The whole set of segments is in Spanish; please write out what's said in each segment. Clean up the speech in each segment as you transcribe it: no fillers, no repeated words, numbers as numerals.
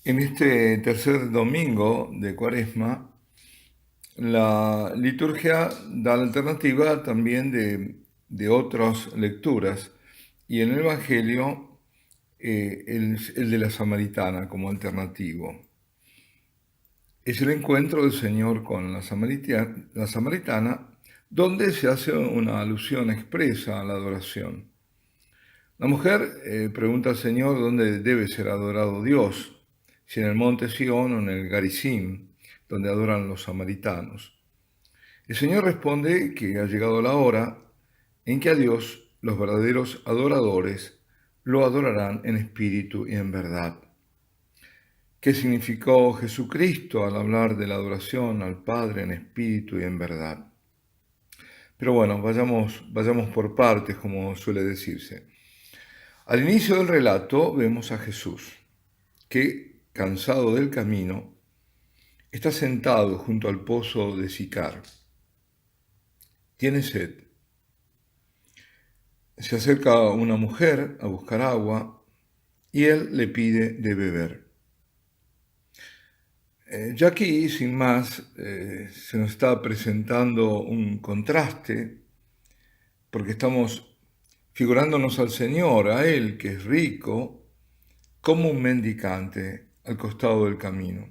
En este tercer domingo de Cuaresma, la liturgia da la alternativa también de otras lecturas y en el Evangelio el de la Samaritana como alternativo. Es el encuentro del Señor con la Samaritana, donde se hace una alusión expresa a la adoración. La mujer pregunta al Señor dónde debe ser adorado Dios, si en el monte Sión o en el Garizim, donde adoran los samaritanos. El Señor responde que ha llegado la hora en que a Dios los verdaderos adoradores lo adorarán en espíritu y en verdad. ¿Qué significó Jesucristo al hablar de la adoración al Padre en espíritu y en verdad? Pero bueno, vayamos por partes, como suele decirse. Al inicio del relato vemos a Jesús, que, cansado del camino, está sentado junto al pozo de Sicar. Tiene sed. Se acerca una mujer a buscar agua y él le pide de beber. Ya aquí, sin más, se nos está presentando un contraste porque estamos figurándonos al Señor, a Él que es rico, como un mendicante al costado del camino.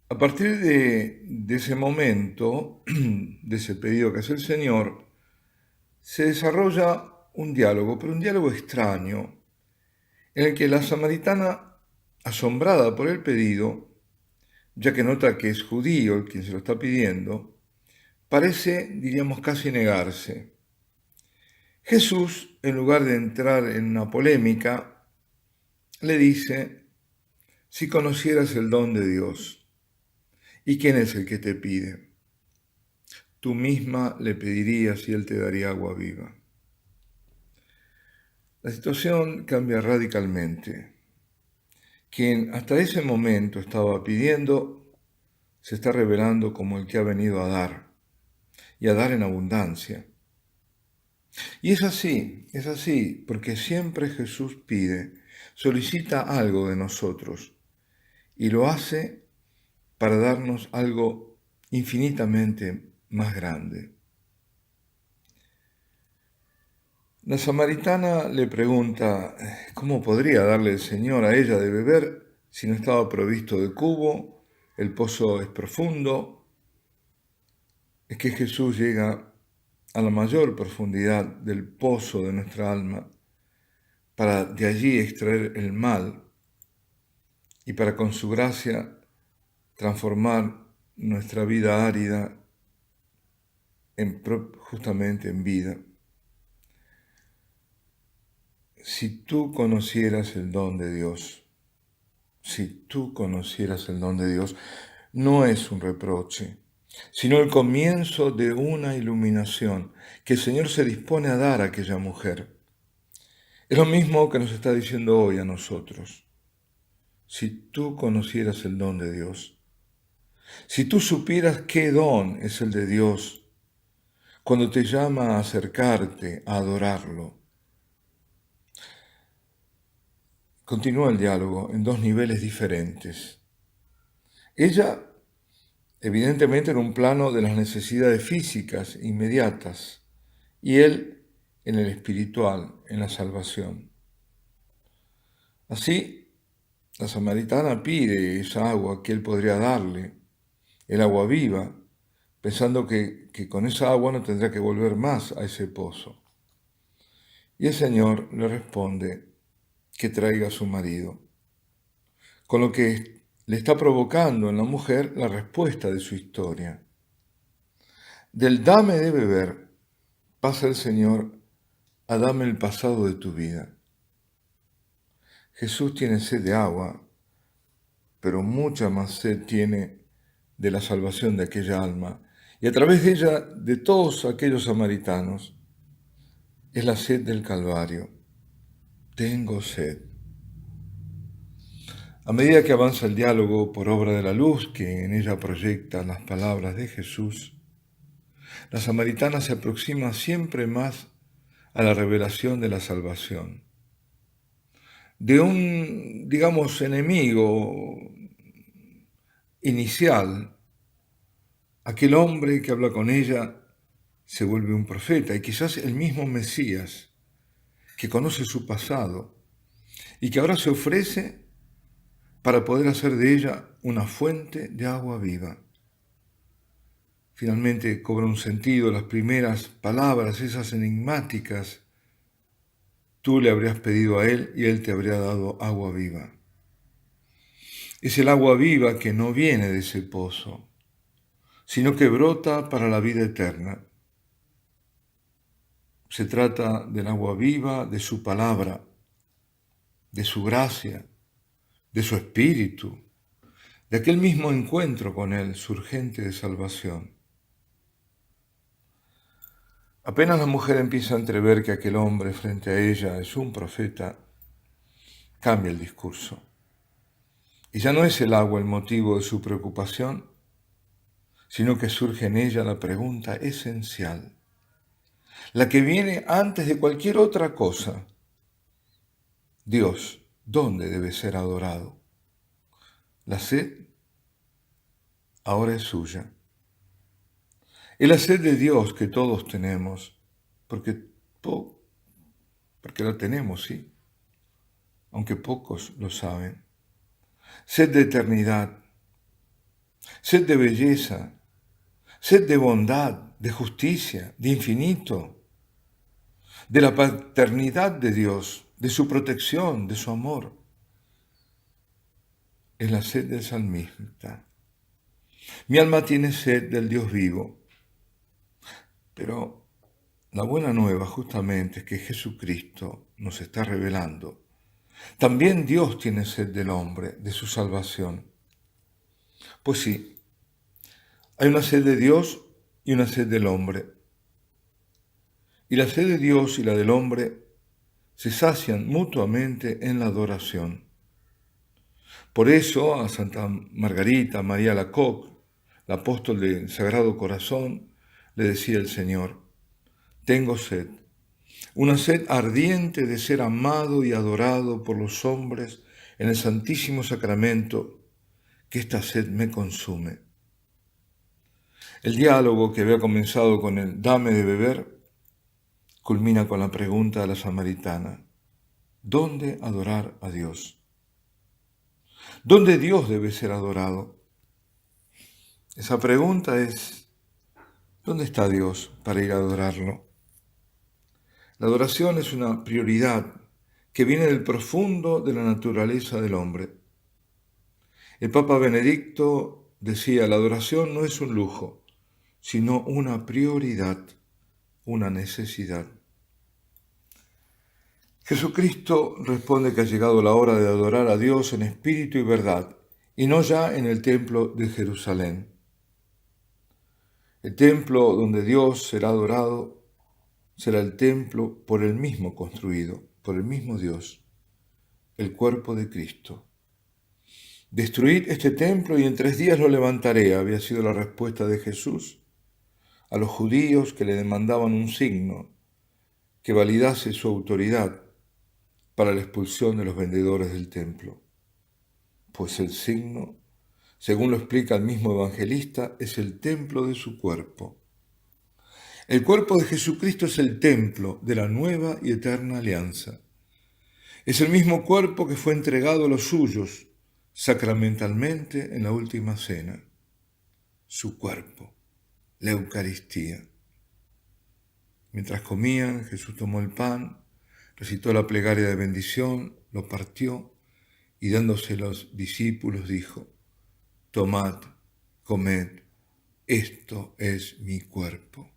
A partir de ese momento, de ese pedido que hace el Señor, se desarrolla un diálogo, pero un diálogo extraño, en el que la samaritana, asombrada por el pedido, ya que nota que es judío el quien se lo está pidiendo, parece, diríamos, casi negarse. Jesús, en lugar de entrar en una polémica, le dice, si conocieras el don de Dios, ¿y quién es el que te pide? Tú misma le pedirías y él te daría agua viva. La situación cambia radicalmente. Quien hasta ese momento estaba pidiendo, se está revelando como el que ha venido a dar, y a dar en abundancia. Y es así, porque siempre Jesús pide, solicita algo de nosotros, y lo hace para darnos algo infinitamente más grande. La samaritana le pregunta, ¿cómo podría darle el Señor a ella de beber si no estaba provisto de cubo? El pozo es profundo. Es que Jesús llega a la mayor profundidad del pozo de nuestra alma para de allí extraer el mal y para con su gracia transformar nuestra vida árida justamente en vida. Si tú conocieras el don de Dios, si tú conocieras el don de Dios, no es un reproche, sino el comienzo de una iluminación que el Señor se dispone a dar a aquella mujer. Es lo mismo que nos está diciendo hoy a nosotros. Si tú conocieras el don de Dios, si tú supieras qué don es el de Dios, cuando te llama a acercarte, a adorarlo. Continúa el diálogo en dos niveles diferentes. Ella, evidentemente, en un plano de las necesidades físicas inmediatas, y él en el espiritual, en la salvación. Así, la samaritana pide esa agua que él podría darle, el agua viva, pensando que con esa agua no tendrá que volver más a ese pozo. Y el Señor le responde que traiga a su marido, con lo que le está provocando en la mujer la respuesta de su historia. Del dame de beber pasa el Señor a dame el pasado de tu vida. Jesús tiene sed de agua, pero mucha más sed tiene de la salvación de aquella alma, y a través de ella de todos aquellos samaritanos. Es la sed del Calvario. Tengo sed. A medida que avanza el diálogo por obra de la luz que en ella proyecta las palabras de Jesús, la samaritana se aproxima siempre más a la revelación de la salvación. de un, digamos, enemigo inicial, aquel hombre que habla con ella se vuelve un profeta y quizás el mismo Mesías que conoce su pasado y que ahora se ofrece para poder hacer de ella una fuente de agua viva. Finalmente cobra un sentido las primeras palabras, esas enigmáticas. Tú le habrías pedido a él y él te habría dado agua viva. Es el agua viva que no viene de ese pozo, sino que brota para la vida eterna. Se trata del agua viva de su palabra, de su gracia, de su espíritu, de aquel mismo encuentro con él, surgente de salvación. Apenas la mujer empieza a entrever que aquel hombre frente a ella es un profeta, cambia el discurso. Y ya no es el agua el motivo de su preocupación, sino que surge en ella la pregunta esencial, la que viene antes de cualquier otra cosa. Dios, ¿dónde debe ser adorado? La sed ahora es suya. Es la sed de Dios que todos tenemos, porque la tenemos, sí, aunque pocos lo saben. Sed de eternidad, sed de belleza, sed de bondad, de justicia, de infinito, de la paternidad de Dios, de su protección, de su amor. Es la sed del salmista. Mi alma tiene sed del Dios vivo, pero la buena nueva justamente es que Jesucristo nos está revelando. También Dios tiene sed del hombre, de su salvación. Pues sí, hay una sed de Dios y una sed del hombre. Y la sed de Dios y la del hombre se sacian mutuamente en la adoración. Por eso a Santa Margarita María Alacoque, la apóstol del Sagrado Corazón, le decía el Señor: tengo sed, una sed ardiente de ser amado y adorado por los hombres en el Santísimo Sacramento, que esta sed me consume. El diálogo que había comenzado con el dame de beber culmina con la pregunta de la samaritana: ¿dónde adorar a Dios? ¿Dónde Dios debe ser adorado? Esa pregunta es: ¿dónde está Dios para ir a adorarlo? La adoración es una prioridad que viene del profundo de la naturaleza del hombre. El Papa Benedicto decía: la adoración no es un lujo, sino una prioridad, una necesidad. Jesucristo responde que ha llegado la hora de adorar a Dios en espíritu y verdad, y no ya en el templo de Jerusalén. El templo donde Dios será adorado será el templo por él mismo construido, por el mismo Dios, el cuerpo de Cristo. Destruid este templo y en 3 días lo levantaré, había sido la respuesta de Jesús a los judíos que le demandaban un signo que validase su autoridad para la expulsión de los vendedores del templo. Pues el signo, según lo explica el mismo evangelista, es el templo de su cuerpo. El cuerpo de Jesucristo es el templo de la nueva y eterna alianza. Es el mismo cuerpo que fue entregado a los suyos sacramentalmente en la última cena. Su cuerpo, la Eucaristía. Mientras comían, Jesús tomó el pan, recitó la plegaria de bendición, lo partió y dándose a los discípulos dijo: tomad, comed, esto es mi cuerpo.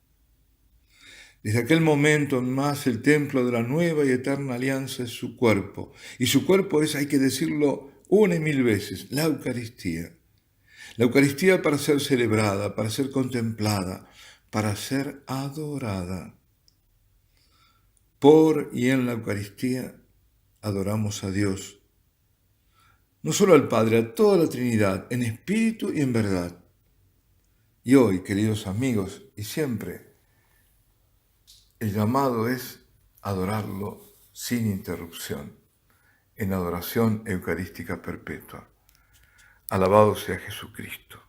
Desde aquel momento en más, el templo de la nueva y eterna alianza es su cuerpo. Y su cuerpo es, hay que decirlo 1 y 1000 veces, la Eucaristía. La Eucaristía para ser celebrada, para ser contemplada, para ser adorada. Por y en la Eucaristía adoramos a Dios. No solo al Padre, a toda la Trinidad, en espíritu y en verdad. Y hoy, queridos amigos, y siempre, el llamado es adorarlo sin interrupción. en adoración eucarística perpetua. Alabado sea Jesucristo.